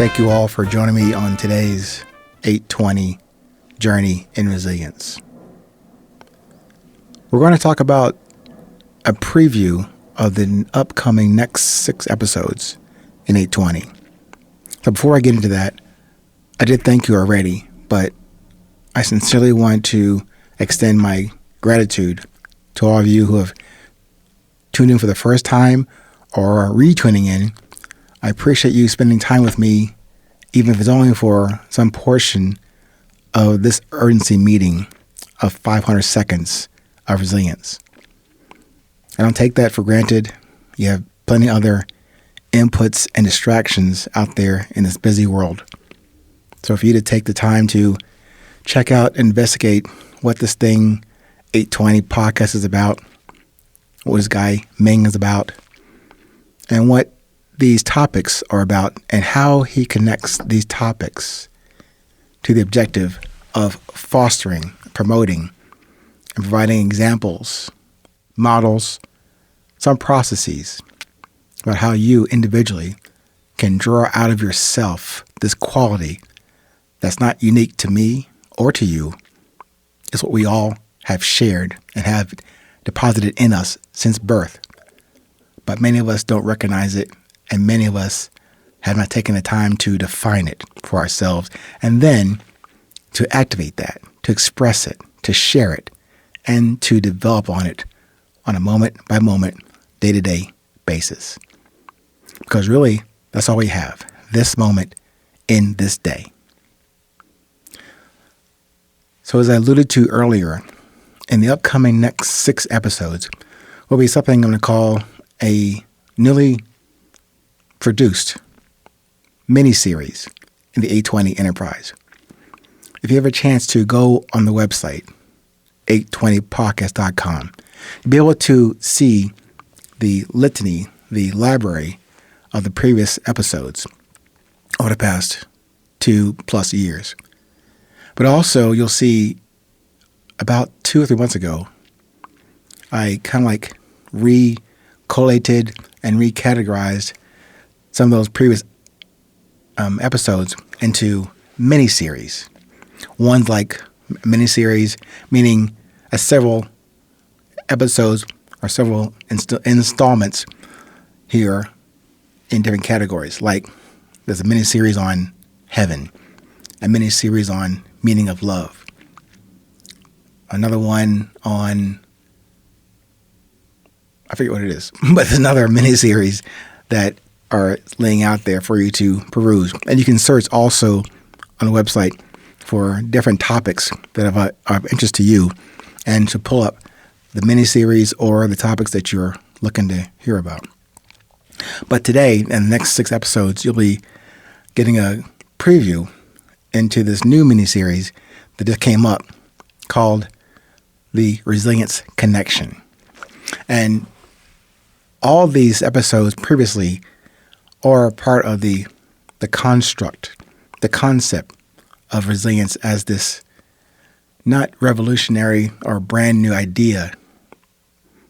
Thank you all for joining me on today's 820 Journey in Resilience. We're going to talk about a preview of the upcoming next 6 episodes in 820. So before I get into that, I did thank you already, but I sincerely want to extend my gratitude to all of you who have tuned in for the first time or are retuning in. I appreciate you spending time with me, even if it's only for some portion of this urgency meeting of 500 seconds of resilience. I don't take that for granted. You have plenty of other inputs and distractions out there in this busy world. So for you to take the time to check out and investigate what this thing 820 podcast is about, what this guy Ming is about, and what these topics are about, and how he connects these topics to the objective of fostering, promoting, and providing examples, models, some processes about how you individually can draw out of yourself this quality that's not unique to me or to you. It's what we all have shared and have deposited in us since birth. But many of us don't recognize it, and many of us have not taken the time to define it for ourselves and then to activate that, to express it, to share it, and to develop on it on a moment-by-moment, day-to-day basis. Because really, that's all we have, this moment in this day. So as I alluded to earlier, in the upcoming next 6 episodes will be something I'm going to call a newly produced MiniSeries in the 820 Enterprise. If you have a chance to go on the website, 820podcast.com, you'll be able to see the litany, the library of the previous episodes over the past 2+ years. But also you'll see about 2 or 3 months ago, I kind of like recollated and recategorized some of those previous episodes into mini-series. One's like mini-series, meaning several episodes or several installments here in different categories. Like there's a mini-series on heaven, a mini-series on meaning of love, another one on, I forget what it is, but there's another mini-series that are laying out there for you to peruse. And you can search also on the website for different topics that are of interest to you and to pull up the mini-series or the topics that you're looking to hear about. But today, in the next 6 episodes, you'll be getting a preview into this new mini-series that just came up called The Resilience Connection. And all these episodes previously are part of the construct, the concept of resilience as this not revolutionary or brand new idea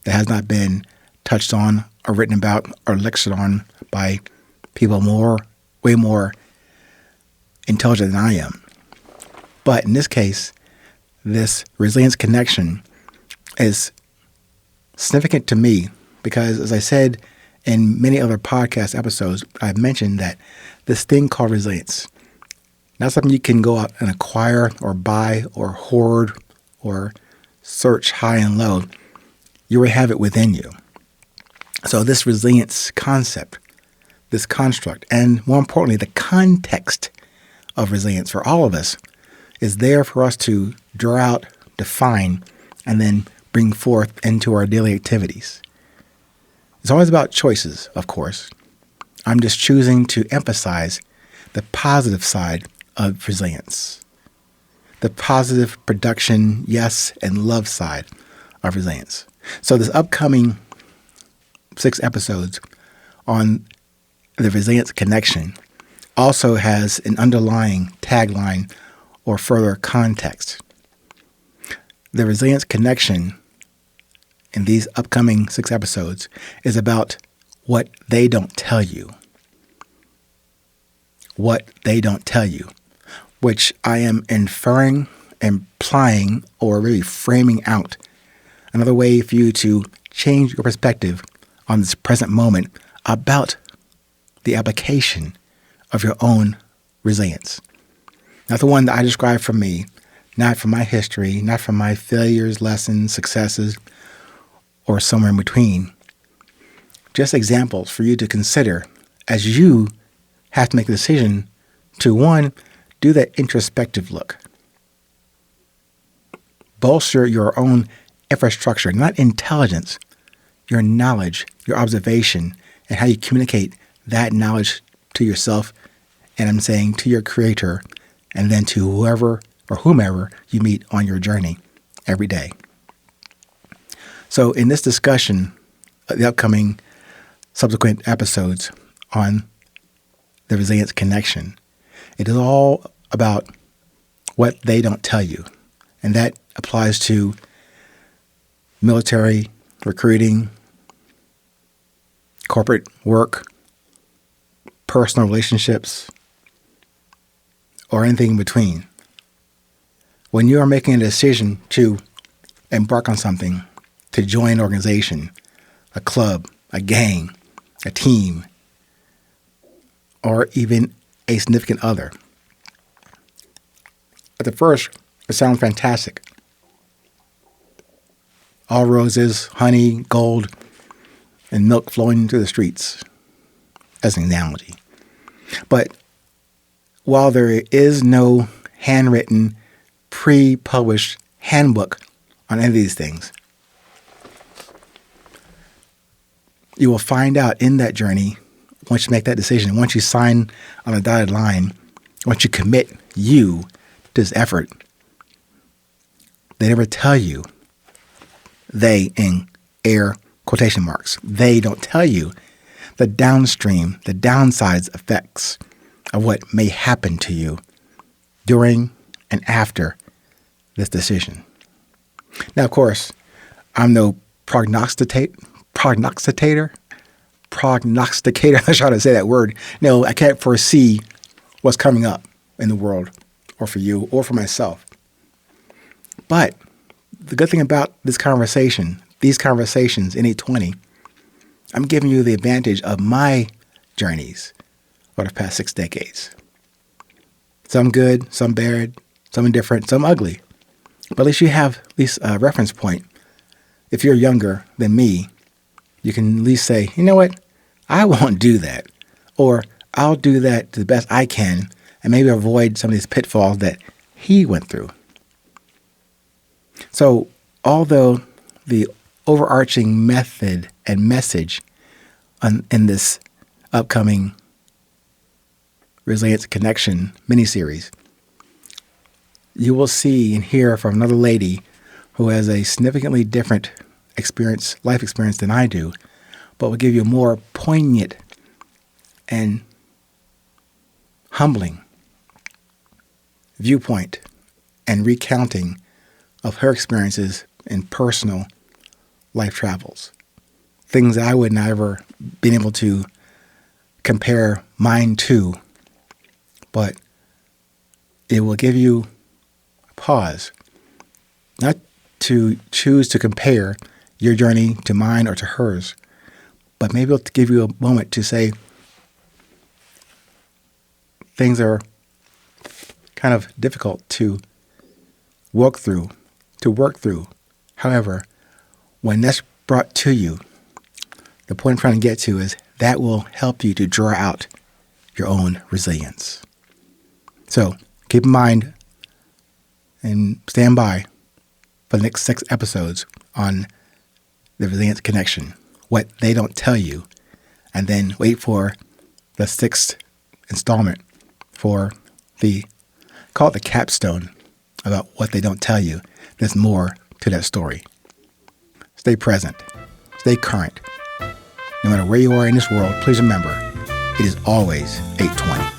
that has not been touched on or written about or lectured on by people way more intelligent than I am. But in this case, this resilience connection is significant to me because, as I said in many other podcast episodes, I've mentioned that this thing called resilience, not something you can go out and acquire or buy or hoard or search high and low. You already have it within you. So this resilience concept, this construct, and more importantly, the context of resilience for all of us is there for us to draw out, define, and then bring forth into our daily activities. It's always about choices, of course. I'm just choosing to emphasize the positive side of resilience, the positive production, yes, and love side of resilience. So this upcoming 6 episodes on the resilience connection also has an underlying tagline or further context. The resilience connection in these upcoming 6 episodes is about what they don't tell you. what they don't tell you, which I am inferring, implying, or really framing out another way for you to change your perspective on this present moment about the application of your own resilience. Not the one that I described from me, not from my history, not from my failures, lessons, successes, or somewhere in between. Just examples for you to consider as you have to make a decision to, one, do that introspective look. Bolster your own infrastructure, not intelligence, your knowledge, your observation, and how you communicate that knowledge to yourself, and I'm saying to your creator, and then to whoever or whomever you meet on your journey every day. So in this discussion, the upcoming subsequent episodes on the resilience connection, it is all about what they don't tell you. And that applies to military, recruiting, corporate work, personal relationships, or anything in between. When you are making a decision to embark on something, to join an organization, a club, a gang, a team, or even a significant other, at the first, it sounds fantastic. All roses, honey, gold, and milk flowing through the streets, as an analogy. But while there is no handwritten, pre-published handbook on any of these things, you will find out in that journey, once you make that decision, once you sign on a dotted line, once you commit you to this effort, they never tell you, they in air quotation marks, they don't tell you the downstream, the downsides effects of what may happen to you during and after this decision. Now, of course, I'm no prognosticator. I'm not trying to say that word. No, I can't foresee what's coming up in the world or for you or for myself. But the good thing about this conversation, these conversations in 820, I'm giving you the advantage of my journeys over the past 6 decades. Some good, some bad, some indifferent, some ugly. But at least you have at least a reference point. If you're younger than me, you can at least say, you know what, I won't do that. Or I'll do that to the best I can and maybe avoid some of these pitfalls that he went through. So although the overarching method and message in this upcoming Resilience Connection miniseries, you will see and hear from another lady who has a significantly different life experience than I do, but will give you a more poignant and humbling viewpoint and recounting of her experiences in personal life travels. Things that I would never been able to compare mine to, but it will give you a pause, not to choose to compare your journey to mine or to hers, but maybe it'll give you a moment to say, things are kind of difficult to work through. However, when that's brought to you, the point I'm trying to get to is that will help you to draw out your own resilience. So keep in mind and stand by for the next 6 episodes on the Resilience Connection, what they don't tell you, and then wait for the 6th installment for call it the capstone about what they don't tell you. There's more to that story. Stay present. Stay current. No matter where you are in this world, please remember, it is always 820.